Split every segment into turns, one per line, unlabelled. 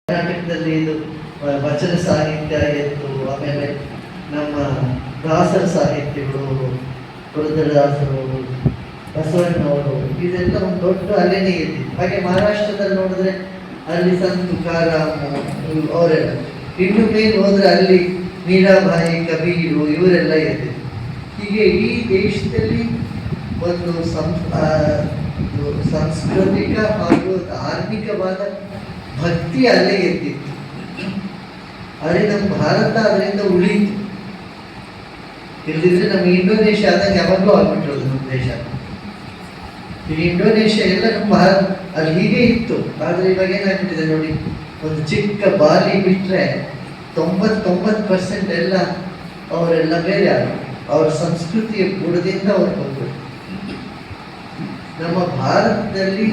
ಕರ್ನಾಟಕದಲ್ಲಿ ಇದು ವಚನ ಸಾಹಿತ್ಯ ಇತ್ತು. ಆಮೇಲೆ ನಮ್ಮ ದಾಸರ ಸಾಹಿತ್ಯಗಳು, ಪುರಂದರದಾಸರು, ಬಸವಣ್ಣವರು, ಇದೆಲ್ಲ ಒಂದು ದೊಡ್ಡ ಅಲೆನೇ ಇದೆ. ಹಾಗೆ ಮಹಾರಾಷ್ಟ್ರದಲ್ಲಿ ನೋಡಿದ್ರೆ ಅಲ್ಲಿ ಸಂತ ತುಕಾರಾಮ್ ಅವರೆಲ್ಲ, ಇನ್ನು ಮೇಲೆ ಹೋದ್ರೆ ಅಲ್ಲಿ ಮೀರಾಬಾಯಿ, ಕಬೀರು ಇವರೆಲ್ಲ ಇದೆ. ಹೀಗೆ ಈ ದೇಶದಲ್ಲಿ ಒಂದು ಸಾಂಸ್ಕೃತಿಕ ಹಾಗೂ ಧಾರ್ಮಿಕವಾದ ಭಕ್ತಿ ಅಲ್ಲೇ ಎದ್ದಿತ್ತು. ಆದರೆ ನಮ್ಮ ಭಾರತ ಅದರಿಂದ ಉಳಿಯಿತು. ಇಲ್ಲದಿದ್ರೆ ನಮ್ಮ ಇಂಡೋನೇಷ್ಯಾ ಆದಾಗ ಯಾವಾಗಲೂ ಆಗ್ಬಿಟ್ಟಿರೋದು ನಮ್ಮ ದೇಶ. ಈ ಇಂಡೋನೇಷ್ಯಾ ಎಲ್ಲ ನಮ್ಮ ಭಾರತ ಅಲ್ಲಿ ಹೀಗೆ ಇತ್ತು. ಆದರೆ ಇವಾಗ ಏನಾಗ್ಬಿಟ್ಟಿದೆ ನೋಡಿ, ಒಂದು ಚಿಕ್ಕ ಬಾಲಿ ಬಿಟ್ಟರೆ 99% ಎಲ್ಲ ಅವರೆಲ್ಲ ಬೇರೆ ಆಗ ಅವರ ಸಂಸ್ಕೃತಿಯ ಬುಡದಿಂದ ಅವ್ರು ಬಂದರು. ನಮ್ಮ ಭಾರತದಲ್ಲಿ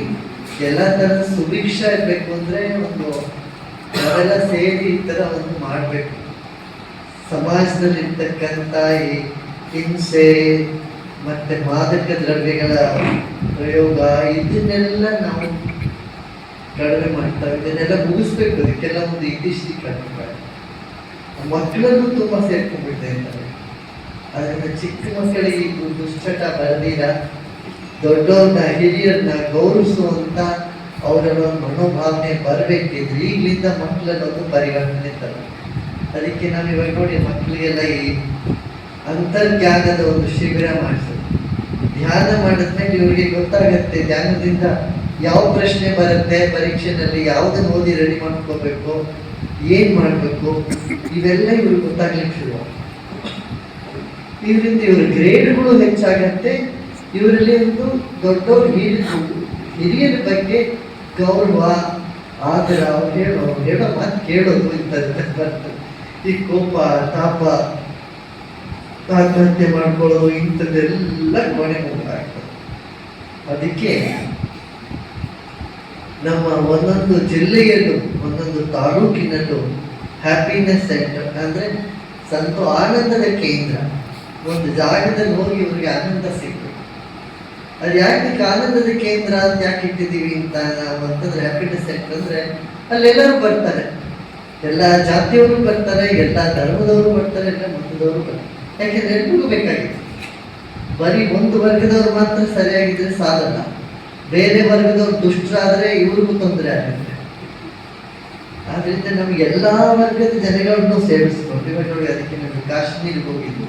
ಎಲ್ಲ ಥರದ ಸುಭಿಕ್ಷ ಇರಬೇಕು ಅಂದರೆ ಒಂದು ನಾವೆಲ್ಲ ಸೇರಿ ಈ ಥರ ಒಂದು ಮಾಡಬೇಕು. ಸಮಾಜದಲ್ಲಿರ್ತಕ್ಕಂಥ ಈ ಹಿಂಸೆ ಮತ್ತು ಮಾದಕ ದ್ರವ್ಯಗಳ ಪ್ರಯೋಗ ಇದನ್ನೆಲ್ಲ ನಾವು ಕಡಿಮೆ ಮಾಡ್ತಾ ಇದನ್ನೆಲ್ಲ ಮುಗಿಸ್ಬೇಕು. ಅದಕ್ಕೆಲ್ಲ ಒಂದು ಇತಿಶ್ರೀ ಕಡಿಮೆ ಮಕ್ಕಳನ್ನು ತುಂಬ ಸೇರ್ಕೊಂಡ್ಬಿಡ್ತಾ ಇದ್ದಾರೆ. ಅದರಿಂದ ಚಿಕ್ಕ ಮಕ್ಕಳಿಗೆ ದುಶ್ಚಟ ಬರದಿರ ದೊಡ್ಡವ್ರನ್ನ ಹಿರಿಯರನ್ನ ಗೌರವಿಸುವಂತ ಅವರ ಮನೋಭಾವನೆ ಬರಬೇಕಿದ್ರೆ ಈಗಲಿಂದ ಮಕ್ಕಳನ್ನೊಂದು ಪರಿವರ್ತನೆ ತರ. ಅದಕ್ಕೆ ನಾವು ಇವಾಗ ನೋಡಿ ಮಕ್ಕಳಿಗೆಲ್ಲ ಈ ಅಂತರ್ಜ್ಞಾನದ ಒಂದು ಶಿಬಿರ ಮಾಡಿಸೋದು. ಧ್ಯಾನ ಮಾಡಿದ್ಮೇಲೆ ಇವರಿಗೆ ಗೊತ್ತಾಗತ್ತೆ ಧ್ಯಾನದಿಂದ ಯಾವ ಪ್ರಶ್ನೆ ಬರುತ್ತೆ ಪರೀಕ್ಷೆನಲ್ಲಿ, ಯಾವುದನ್ನು ಓದಿ ರೆಡಿ ಮಾಡ್ಕೋಬೇಕು, ಏನ್ ಮಾಡಬೇಕು, ಇವೆಲ್ಲ ಇವ್ರಿಗೆ ಗೊತ್ತಾಗ್ಲಿಕ್ಕೆ ಶುರು. ಇದರಿಂದ ಇವ್ರ ಗ್ರೇಡ್ಗಳು ಹೆಚ್ಚಾಗತ್ತೆ. ಇವರಲ್ಲಿ ಒಂದು ದೊಡ್ಡವ್ರು ಹಿರಿಯರ ಬಗ್ಗೆ ಗೌರವ, ಆದರ, ಅವ್ರು ಹೇಳೋ ಮಾತು ಕೇಳೋದು ಇಂಥದ್ದು ಬರ್ತದೆ. ಈ ಕೋಪ, ತಾಪ, ಆತ್ಮಹತ್ಯೆ ಮಾಡ್ಕೊಳ್ಳೋದು ಇಂಥದ್ದೆಲ್ಲ ಕೊನೆ ಮುಗ್ದಾಗ್ತದೆ. ಅದಕ್ಕೆ ನಮ್ಮ ಒಂದೊಂದು ಜಿಲ್ಲೆಯಲ್ಲೂ ಒಂದೊಂದು ತಾಲೂಕಿನಲ್ಲೂ ಹ್ಯಾಪಿನೆಸ್ ಸೆಂಟರ್ ಅಂದರೆ ಆನಂದದ ಕೇಂದ್ರ ಒಂದು ಜಾಗದಲ್ಲಿ ಹೋಗಿ ಇವ್ರಿಗೆ ಆನಂದ ಸಿಗ್ತದೆ. ಅದು ಯಾಕೆ ಆನಂದದ ಕೇಂದ್ರ ಅಂತ ಯಾಕೆ ಇಟ್ಟಿದ್ದೀವಿ ಅಂತ ನಾವು ಅಂತಂದ್ರೆ, ಹ್ಯಾಪಿನೆಸ್ ಸೆಂಟರ್ ಅಂದರೆ ಅಲ್ಲೆಲ್ಲರೂ ಬರ್ತಾರೆ, ಎಲ್ಲ ಜಾತಿಯವರು ಬರ್ತಾರೆ, ಎಲ್ಲ ಧರ್ಮದವರು ಬರ್ತಾರೆ, ಎಲ್ಲ ಮತದವರು ಬರ್ತಾರೆ. ಯಾಕೆಂದ್ರೆ ಎಲ್ರಿಗೂ ಬೇಕಾಗಿದೆ. ಬರೀ ಒಂದು ವರ್ಗದವ್ರು ಮಾತ್ರ ಸರಿಯಾಗಿದ್ರೆ ಸಾಲಲ್ಲ. ಬೇರೆ ವರ್ಗದವ್ರು ದುಷ್ಟರಾದರೆ ಇವ್ರಿಗೂ ತೊಂದರೆ ಆಗುತ್ತೆ. ಆದ್ರಿಂದ ನಮ್ಗೆ ಎಲ್ಲಾ ವರ್ಗದ ಜನಗಳನ್ನು ಸೇರಿಸ್ಕೊಂಡು ಇವಾಗ ನೋಡಿ, ಅದಕ್ಕೆ ನಮಗೆ ಕಾಶ್ಮೀರಿಗೆ ಹೋಗಿದ್ದು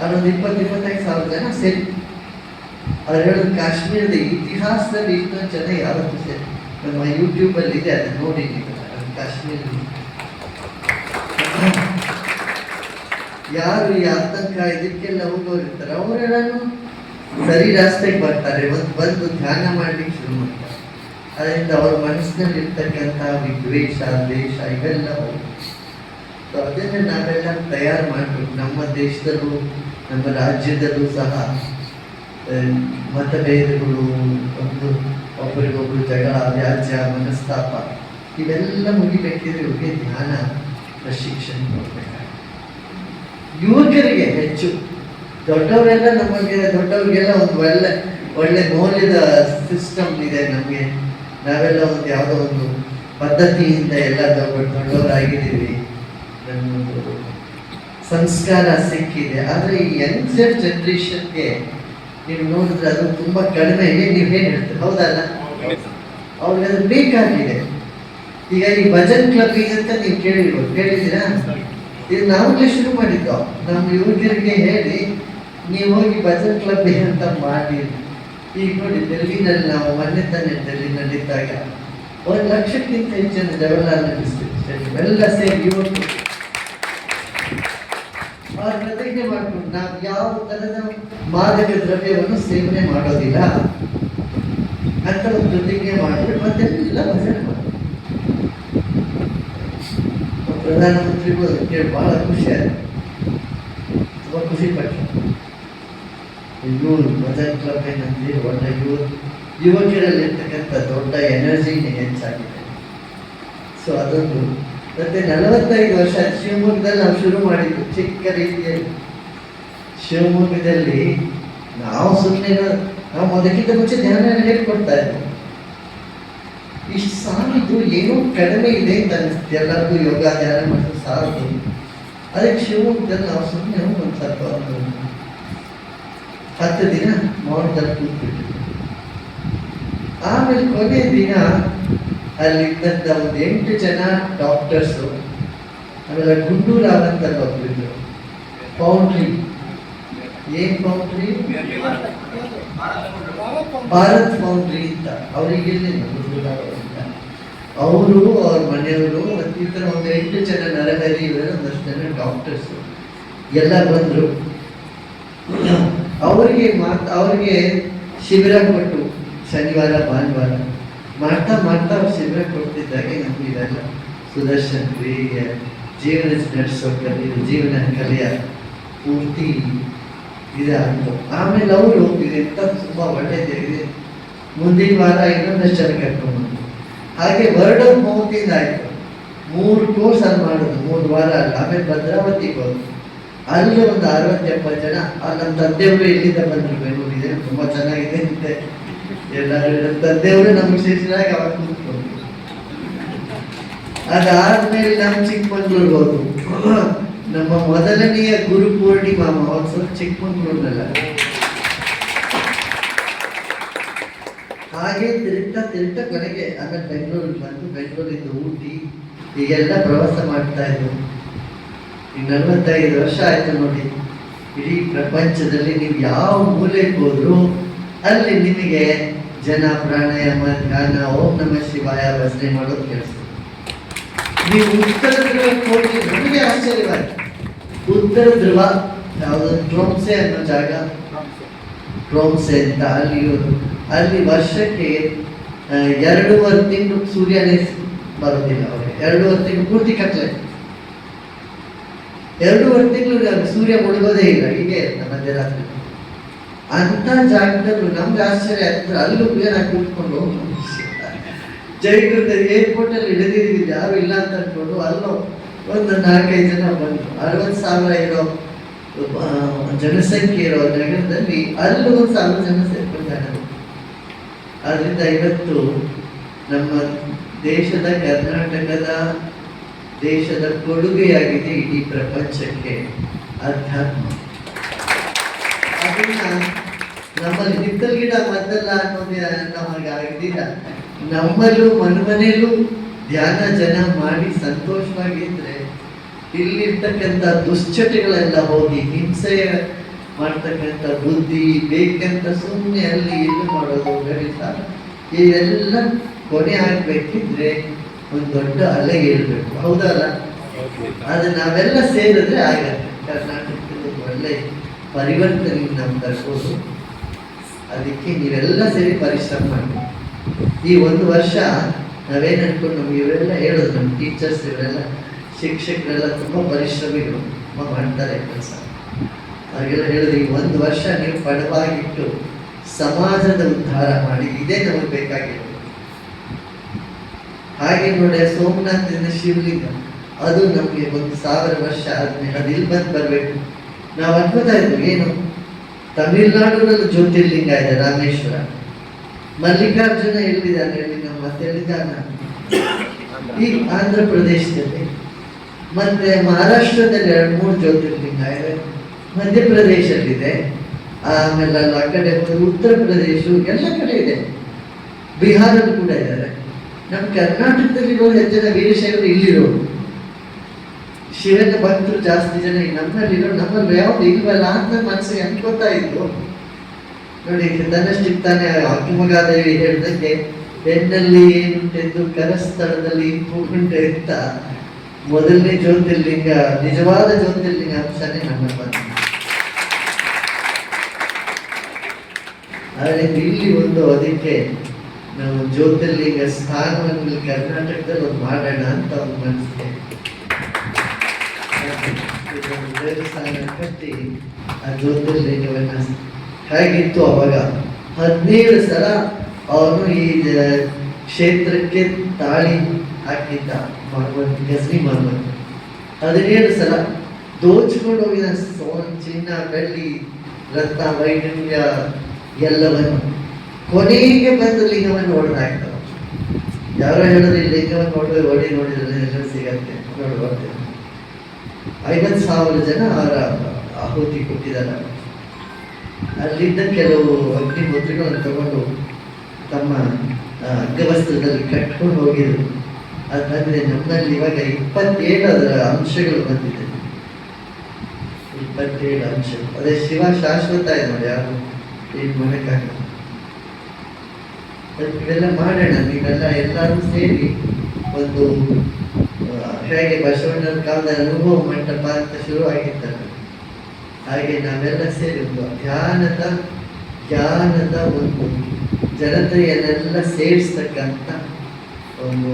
ಅಲ್ಲೊಂದು 20-25 ಜನ ಸೇರಿ. ಅವ್ರು ಹೇಳೋದು ಕಾಶ್ಮೀರದ ಇತಿಹಾಸದಲ್ಲಿ ಇಷ್ಟೊಂದು ಜನ ಯಾವತ್ತೂ ಸೇರಿ. ನಮ್ಮ ಯೂಟ್ಯೂಬಲ್ಲಿ ಇದೆ, ಅದನ್ನ ನೋಡಿ. ಕಾಶ್ಮೀರದಲ್ಲಿ ಯಾರು ಈ ಆತಂಕ ಇದಕ್ಕೆಲ್ಲ ಹೋಗೋರಿರ್ತಾರೆ ಅವರೆಲ್ಲೂ ಸರಿ ರಾಸ್ತೆಗೆ ಬರ್ತಾರೆ, ಬಂದು ಧ್ಯಾನ ಮಾಡ್ಲಿಕ್ಕೆ ಶುರು ಮಾಡ್ತಾರೆ. ಅದರಿಂದ ಅವ್ರ ಮನಸ್ಸಿನಲ್ಲಿ ಇರ್ತಕ್ಕಂಥ ವಿದ್ವೇಷ, ದ್ವೇಷ ಇವೆಲ್ಲ ಹೋಗುತ್ತೆ. ಸೊ ಅದನ್ನು ನಾವೆಲ್ಲ ತಯಾರು ಮಾಡಬೇಕು. ನಮ್ಮ ದೇಶದಲ್ಲೂ ನಮ್ಮ ರಾಜ್ಯದಲ್ಲೂ ಸಹ ಮತಭೇದಗಳು, ಒಂದು ಒಬ್ಬರಿಗೊಬ್ಬರು ಜಗಳ, ವ್ಯಾಜ್ಯ, ಮನಸ್ತಾಪ ಇವೆಲ್ಲ ಮುಗಿಬೇಕಿದ್ರೆ ಇವ್ರಿಗೆ ಧ್ಯಾನ ಪ್ರಶಿಕ್ಷಣ ಕೊಡಬೇಕಾಗುತ್ತೆ. ಯುವಕರಿಗೆ ಹೆಚ್ಚು, ದೊಡ್ಡವರೆಲ್ಲ ದೊಡ್ಡವ್ರಿಗೆಲ್ಲ ಒಂದು ಒಳ್ಳೆ ಮೌಲ್ಯದ ಸಿಸ್ಟಮ್ ಇದೆ ನಮಗೆ. ನಾವೆಲ್ಲ ಒಂದು ಯಾವುದೋ ಒಂದು ಪದ್ಧತಿಯಿಂದ ಎಲ್ಲ ದೊಡ್ಡವರಾಗಿದ್ದೀವಿ, ನಮ್ಮೊಂದು ಸಂಸ್ಕಾರ ಸಿಕ್ಕಿದೆ. ಆದರೆ ಈ ಯಂಗ್ಸ್ಟರ್ ಜನ್ರೇಷನ್ಗೆ ನೀವು ನೋಡಿದ್ರೆ ಅದು ತುಂಬ ಕಡಿಮೆ. ನೀವು ಏನು ಹೇಳ್ತೀರಿ, ಹೌದಲ್ಲ? ಅವ್ರಿಗೆ ಅದು ಬೇಕಾಗಿದೆ. ಈಗ ಈ ಭಜನ್ ಕ್ಲಬ್ ಅಂತ ನೀವು ಕೇಳಿದ್ದೀರಾ? ಇದು ನಾವಾಗಲೇ ಶುರು ಮಾಡಿದ್ದು. ನಮ್ಮ ಯುವಕರಿಗೆ ಹೇಳಿ ನೀವು ಹೋಗಿ ಭಜನ್ ಕ್ಲಬ್ ಅಂತ ಮಾಡಿ. ಈಗ ನೋಡಿ, ಡೆಲ್ಲಿನಲ್ಲಿ ನಾವು ಮೊನ್ನೆ ತಾನೆ ಡೆಲ್ಲಿನಲ್ಲಿದ್ದಾಗ 1,00,000ಕ್ಕಿಂತ ಹೆಚ್ಚಿನ ಜವಾಹರ್ಲಾಲ್ ನೆಹರು ಎಲ್ಲ ಸೇರಿ ಯುವಕರು ಅವ್ರ ಪ್ರತಿಜ್ಞೆ ಮಾಡ್ಕೊಂಡು ನಾವು ಯಾವ ಥರದ ಮಾದಕ ದ್ರವ್ಯವನ್ನು ಸೇವನೆ ಮಾಡೋದಿಲ್ಲ ಅಂತ ಒಂದು ಪ್ರತಿಜ್ಞೆ ಮಾಡಿದ್ರೆ ಮತ್ತೆಲ್ಲ ಭಜನೆ ಮಾಡಿ. ಪ್ರಧಾನಮಂತ್ರಿಗಳು ಅದಕ್ಕೆ ಬಹಳ ಖುಷಿ ಆಯ್ತು, ತುಂಬ ಖುಷಿ ಪಟ್ಟರು. ಇವರು ಭಜನ್ ಕ್ಲಬ್ ಏನಂದ್ರೆ ಒಳ್ಳೆ ಯುವಕರಲ್ಲಿರ್ತಕ್ಕಂಥ ದೊಡ್ಡ ಎನರ್ಜಿನೇ ಹೆಚ್ಚಾಗಿದೆ. ಸೊ ಅದೊಂದು ಮತ್ತೆ 45 ವರ್ಷ ಶಿವಮೊಗ್ಗದಲ್ಲಿ ನಾವು ಶುರು ಮಾಡಿದ್ದು ಚಿಕ್ಕ ರೀತಿಯಲ್ಲಿ. ಶಿವಮೊಗ್ಗದಲ್ಲಿ ನಾವು ಸುಮ್ಮನೆ ನಾವು ಅದಕ್ಕಿಂತ ಮುಂಚೆ ಧ್ಯಾನ ಹೇಳ್ಕೊಡ್ತಾ ಇದ್ವಿ. ಇಷ್ಟು ಸಾಲದು ಏನೋ ಕಡಿಮೆ ಇದೆ ಅಂತ ಅನಿಸುತ್ತೆ ಎಲ್ಲರಿಗೂ. ಯೋಗ ಧ್ಯಾನ ಮಾಡೋದು ಸಾಲದು. ಅದಕ್ಕೆ ಶಿವಮೊಗ್ಗದಲ್ಲಿ ನಾವು ಸುಮ್ಮನೆ ಒಂದು ಸ್ವಲ್ಪ ಒಂದು 10 ದಿನ ಮೌನದಲ್ಲಿ ಕೂತ್ಬಿಟ್ಟು, ಆಮೇಲೆ ಕೊನೆ ದಿನ ಅಲ್ಲಿದ್ದಂಥ ಒಂದು 8 ಜನ ಡಾಕ್ಟರ್ಸು, ಆಮೇಲೆ ಗುಂಡೂರಾವ್ ಅಂತ ಒಬ್ಬರಿದ್ರು, ಫೌಂಡ್ರಿ, ಏನ್ ಫೌಂಡ್ರಿ, ಭಾರತ್ ಫೌಂಡ್ರಿ ಅಂತ, ಅವರಿಗೆ ಇರಲಿಲ್ಲ ಗುಂಡೂರಾವ್ ಅಂತ. ಅವರು ಅವ್ರ ಮನೆಯವರು ಮತ್ತು ಈ ಥರ ಒಂದು 8 ಜನ ನರಹರಿ ಇವರ ಒಂದಷ್ಟು ಜನ ಡಾಕ್ಟರ್ಸು ಎಲ್ಲ ಬಂದರು. ಅವ್ರಿಗೆ ಶಿಬಿರ ಕೊಟ್ಟು ಶನಿವಾರ ಭಾನುವಾರ ಮಾಡ್ತಾ ಅವ್ರು ಶಿಬಿರ ಕೊಡ್ತಿದ್ದಾಗೆ ನಮ್ಗೆ ಇದೆಲ್ಲ ಸುದರ್ಶನ್ ಕ್ರಿಯೆ, ಜೀವನ ನಡೆಸೋ ಕಲಿಯು, ಜೀವನ ಕಲಿಯ ಪೂರ್ತಿ ಇದೆ ಅಂತ. ಆಮೇಲೆ ಅವರು ಇದೆಂತ ತುಂಬ ಒಳ್ಳೆಯದಿದೆ, ಮುಂದಿನ ವಾರ ಇನ್ನೊಂದಷ್ಟು ಜನ ಕರ್ಕೊಂಡು ಹಾಗೆ ವರ್ಡ್ ಆಫ್ ಮೌತ್ ಇಂದ ಆಯ್ತು. 3 ಕೋರ್ಸ್ ಅಲ್ಲಿ ಮಾಡೋದು 3 ವಾರ ಅಲ್ಲ. ಆಮೇಲೆ ಭದ್ರಾವತಿಗೆ ಹೋದ್ರು, ಅಲ್ಲಿ ಒಂದು 60-70 ಜನ. ನಮ್ಮ ತಂದೆಯವರು ಎಲ್ಲಿಂದ ಬಂದರು, ಬೆಂಗಳೂರಿದೆ, ತುಂಬಾ ಚೆನ್ನಾಗಿದೆ ಅಂತೆ. ಎಲ್ಲರೂ ನಮ್ಮ ತಂದೆಯವರು ನಮ್ಗೆ ಶಿಷ್ಯರಾಗಿ ಅವಾಗ ಕೂತ್ಕೊಂಡು, ಅದಾದ್ಮೇಲೆ ನಮ್ಮ ಚಿಕ್ಕಮಂಗ್ಳೂರ್ಗೆ ಹೋದ್ರು. ನಮ್ಮ ಮೊದಲನೆಯ ಗುರು ಪೂರ್ಣಿಮಾ ಮಹೋತ್ಸವ ಚಿಕ್ಕಮಂಗ್ಳೂರ್ನಲ್ಲ. ಹಾಗೆ ತಿರುಗ್ತಾ ಕೊನೆಗೆ ಆಮೇಲೆ ಬೆಂಗಳೂರಿಗೆ ಬಂದು, ಬೆಂಗಳೂರಿಂದ ಊಟಿ ಹೀಗೆಲ್ಲ ಪ್ರವಾಸ ಮಾಡ್ತಾ ಇದ್ರು. ಈಗ 45 ವರ್ಷ ಆಯ್ತು ನೋಡಿ. ಇಡೀ ಪ್ರಪಂಚದಲ್ಲಿ ನೀವು ಯಾವ ಮೂಲೆಗೆ ಹೋದ್ರು ಅಲ್ಲಿ ನಿಮಗೆ ಜನ ಪ್ರಾಣಾಯಾಮ, ಧ್ಯಾನ, ಓಂ ನಮಃ ಶಿವಾಯ ಭಜನೆ ಮಾಡೋದು ಕೆಲಸ. ನೀವು ಉತ್ತರ ಧ್ರುವಕ್ಕೆ ಹೋಗಿ ನಮಗೆ ಆಶ್ಚರ್ಯವಾಯ್ತು. ಉತ್ತರ ಧ್ರುವ ಯಾವುದು, ಟ್ರೋಮ್ಸೆ ಅನ್ನೋ ಜಾಗ, ಟ್ರೋಮ್ಸೆ ಅಂತ, ಅಲ್ಲಿ ವರ್ಷಕ್ಕೆ 2.5 ತಿಂಗಳು ಸೂರ್ಯನೇ ಬರೋದಿಲ್ಲ. ಅವ್ರಿಗೆ 2.5 ತಿಂಗಳು ಪೂರ್ತಿ ಕತ್ಲೆ, 2.5 ತಿಂಗಳು ಸೂರ್ಯ ಮುಳುಗೋದೇ ಇಲ್ಲ, ಹೀಗೆ ಇರುತ್ತೆ ಮಧ್ಯರಾತ್ರಿ. ಅಂತ ಜಾಗದಲ್ಲೂ ನಮ್ಗೆ ಆಶ್ಚರ್ಯ ಆಗ್ತದೆ. ಅಲ್ಲೂ ಏನಾಗಿ ಕೂತ್ಕೊಂಡು ಜೈಪುರದ ಏರ್ಪೋರ್ಟ್ ಅಲ್ಲಿ ಇಳಿದಿದ್ದೀವಿ, ಯಾರು ಇಲ್ಲ ಅಂತ ಅನ್ಕೊಂಡು ಅಲ್ಲೂ ಒಂದು 4-5 ಜನ ಬಂದರು. 60,000 ಇರೋ ಜನಸಂಖ್ಯೆ ಇರೋ ನಗರದಲ್ಲಿ ಅಲ್ಲೂ 1,000 ಜನ ಸೇರ್ಕೊಂಡಿದ್ದಾರೆ. ಆದ್ರಿಂದ ಇವತ್ತು ನಮ್ಮ ದೇಶದ, ಕರ್ನಾಟಕದ ದೇಶದ ಕೊಡುಗೆಯಾಗಿದೆ ಇಡೀ ಪ್ರಪಂಚಕ್ಕೆ ಅಧ್ಯಾತ್ಮ. ಅದನ್ನ ನಮ್ಮಲ್ಲಿ ಹಿತ್ತಲ್ ಗಿಡ ಮದ್ದಲ್ಲ ಅನ್ನೋದು ನಮಗೆ ಆಗಿದ್ದೀರ. ನಮ್ಮಲ್ಲೂ ಮನೆಯಲ್ಲೂ ಧ್ಯಾನ ಜನ ಮಾಡಿ ಸಂತೋಷವಾಗಿದ್ರೆ ಇಲ್ಲಿರ್ತಕ್ಕಂಥ ದುಶ್ಚಟಗಳೆಲ್ಲ ಹೋಗಿ, ಹಿಂಸೆ ಮಾಡ್ತಕ್ಕಂಥ ಬುದ್ಧಿ ಬೇಕಂತ ಸುಮ್ಮನೆ ಅಲ್ಲಿ ಇಲ್ಲಿ ಮಾಡೋದು, ಗಣಿತ ಇವೆಲ್ಲ ಕೊನೆ ಆಗ್ಬೇಕಿದ್ರೆ ಒಂದು ದೊಡ್ಡ ಅಲೆ ಏಳ್ಬೇಕು, ಹೌದಲ್ಲ? ಅದು ನಾವೆಲ್ಲ ಸೇರಿದ್ರೆ ಆಗತ್ತೆ. ಕರ್ನಾಟಕದಲ್ಲಿ ಒಳ್ಳೆ ಪರಿವರ್ತನೆ ನಾವು ತರ್ಬೋದು. ಅದಕ್ಕೆ ನೀವೆಲ್ಲ ಸೇರಿ ಪರಿಶ್ರಮ ಮಾಡಿ. ಈ 1 ವರ್ಷ ನಾವೇನು ಅನ್ಕೊಂಡು ನಮ್ಗೆ ಇವರೆಲ್ಲ ಹೇಳೋದು, ನಮ್ಮ ಟೀಚರ್ಸ್ ಇವರೆಲ್ಲ ಶಿಕ್ಷಕರೆಲ್ಲ ತುಂಬ ಪರಿಶ್ರಮಿಗಳು, ತುಂಬ ಮಾಡ್ತಾರೆ ಕೆಲಸ. ಹಾಗೆಲ್ಲ ಹೇಳಿದ್ರೆ ಈ 1 ವರ್ಷ ನೀವು ಪಡವಾಗಿಟ್ಟು ಸಮಾಜದ ಉದ್ಧಾರ ಮಾಡಿ, ಇದೇ ನಮಗೆ ಬೇಕಾಗಿರೋದು. ಹಾಗೆ ನೋಡಿ ಸೋಮನಾಥದಿಂದ ಶಿವಲಿಂಗ, ಅದು ನಮಗೆ 1,000 ವರ್ಷ ಆದ್ಮೇಲೆ ಅದು ಇಲ್ಲಿ ಬರಬೇಕು. ನಾವು ಅನ್ಕೋತಾ ಇದ್ವಿ ಏನು, ತಮಿಳ್ನಾಡಿನಲ್ಲಿ ಜ್ಯೋತಿರ್ಲಿಂಗ ಇದೆ ರಾಮೇಶ್ವರ, ಮಲ್ಲಿಕಾರ್ಜುನ ಎಲ್ಲಿದ್ದಾನೆ ಹೇಳಿ, ನಮ್ಮ ಮತ್ತೆ ಎಲ್ಲಿದ್ದಾನ ಈ ಆಂಧ್ರ ಪ್ರದೇಶದಲ್ಲಿ, ಮತ್ತೆ ಮಹಾರಾಷ್ಟ್ರದಲ್ಲಿ 2-3 ಜ್ಯೋತಿರ್ಲಿಂಗ ಇದೆ, ಮಧ್ಯಪ್ರದೇಶಲ್ಲಿದೆ, ಆಮೇಲೆ ಅಲ್ಲಿ ಆ ಕಡೆ ಉತ್ತರ ಪ್ರದೇಶ ಎಲ್ಲ ಕಡೆ ಇದೆ, ಬಿಹಾರಲ್ಲಿ ಕೂಡ ಇದ್ದಾರೆ. ನಮ್ಮ ಕರ್ನಾಟಕದಲ್ಲಿರೋ ಜನ ವೀರಶೈವರು ಇಲ್ಲಿರೋರು, ಶಿವನ ಭಕ್ತರು ಜಾಸ್ತಿ ಜನ ನಮ್ಮಲ್ಲಿರೋ, ನಮ್ಮಲ್ಲಿ ಯಾವ್ದು ಇಲ್ವಲ್ಲ ಅಂತ ಮನಸ್ಸಿಗೆ ಅನ್ಕೋತಾ ಇದ್ದು ನೋಡಿ. ತನ್ನಷ್ಟಿತ್ತಾನೆ ಅಕ್ಕಿಮಗಾದೇವಿ ಹೇಳ್ದಂಗೆ ಬೆನ್ನಲ್ಲಿ ಏನುಂಟೆಂದು ಕರಸ್ಥಳದಲ್ಲಿ ಹೂಗುಂಟೆ ಅಂತ ಮೊದಲನೇ ಜ್ಯೋತಿರ್ಲಿಂಗ, ನಿಜವಾದ ಜ್ಯೋತಿರ್ಲಿಂಗ ಅಂಶನೇ ನಮ್ಮ ಬಂದ. ಆದರೆ ಇಲ್ಲಿ ಒಂದು ಅದಕ್ಕೆ ನಾವು ಜ್ಯೋತಿರ್ಲಿಂಗ ಸ್ಥಾನವನ್ನು ಕರ್ನಾಟಕದಲ್ಲಿ ಒಂದು ಮಾಡೋಣ ಅಂತ ಒಂದು ಮನಸ್ಸಿಗೆ ದೇವಸ್ಥಾನ ಕಟ್ಟಿ ಆ ಜ್ಯೋತಿರ್ಲಿಂಗವನ್ನ ಹೇಗಿತ್ತು ಅವಾಗ 17 ಸಲ ಅವನು ಈ ಕ್ಷೇತ್ರಕ್ಕೆ ತಾಳಿ ಹಾಕಿದ್ದ ಗಜನಿ ಮಹಮ್ಮದ್. 17 ಸಲ ದೋಚ್ಕೊಂಡು ಹೋಗಿದ ಚಿನ್ನ, ಬೆಳ್ಳಿ, ರತ್ನ, ವೈಢೂರ್ಯ ಎಲ್ಲವನ್ನು. ಕೊನೆಗೆ ಬಂದು ಲಿಂಗವನ್ನು ಹೊಡೆದಾಕ್ತಾವ. ಯಾರೋ ಹೇಳಿದ್ರೆ ಈ ಲಿಂಗವನ್ನು ನೋಡಿದ್ರೆ ಎಲ್ಲರೂ ಸಿಗತ್ತೆ ನೋಡ್ಬಾರ್ದು. 50,000 ಜನ ಅವರ ಆಹುತಿ ಕೊಟ್ಟಿದ್ದಾರೆ. ಅಲ್ಲಿದ್ದ ಕೆಲವು ಅಗ್ನಿಹೋತ್ರಿಗಳನ್ನು ತಗೊಂಡು ತಮ್ಮ ಅಂಗವಸ್ತ್ರದಲ್ಲಿ ಕಟ್ಕೊಂಡು ಹೋಗಿದ್ರು. ಅದು ಬಂದಿದೆ ನಮ್ಮಲ್ಲಿ ಇವಾಗ 27 ಅದರ ಅಂಶಗಳು ಬಂದಿದೆ. 27 ಅಂಶಗಳು. ಅದೇ ಶಿವ ಶಾಶ್ವತ ಇದೆ ನೋಡಿ, ಯಾರು ಏನು ಮಾಡೋಕ್ಕಾಗಲ್ಲ. ಇವೆಲ್ಲ ಮಾಡೋಣ, ನೀವೆಲ್ಲ ಎಲ್ಲರೂ ಸೇರಿ ಒಂದು ಹೇಗೆ ಬಸವಣ್ಣನ ಕಾಲದ ಅನುಭವ ಮಂಟಪ ಅಂತ ಶುರುವಾಗಿತ್ತಲ್ಲ, ಹಾಗೆ ನಾವೆಲ್ಲ ಸೇರಿ ಒಂದು ಜ್ಞಾನದ ಒಂದು ಜನತೆಯನ್ನೆಲ್ಲ ಸೇರಿಸ್ತಕ್ಕಂಥ ಒಂದು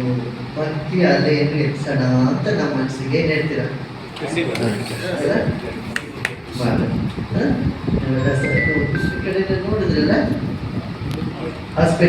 ಭಕ್ತಿ ಅಲೆಯನ್ನು ಎತ್ಸೋಣ ಅಂತ ನಮ್ಮ ಮನಸ್ಸಿಗೆ ಏನ್ ಹೇಳ್ತೀರಾ? ಈ ಕಡೆ ನೋಡಿದ್ರಲ್ಲ ಹಾಸ್ಪಿಟಲ್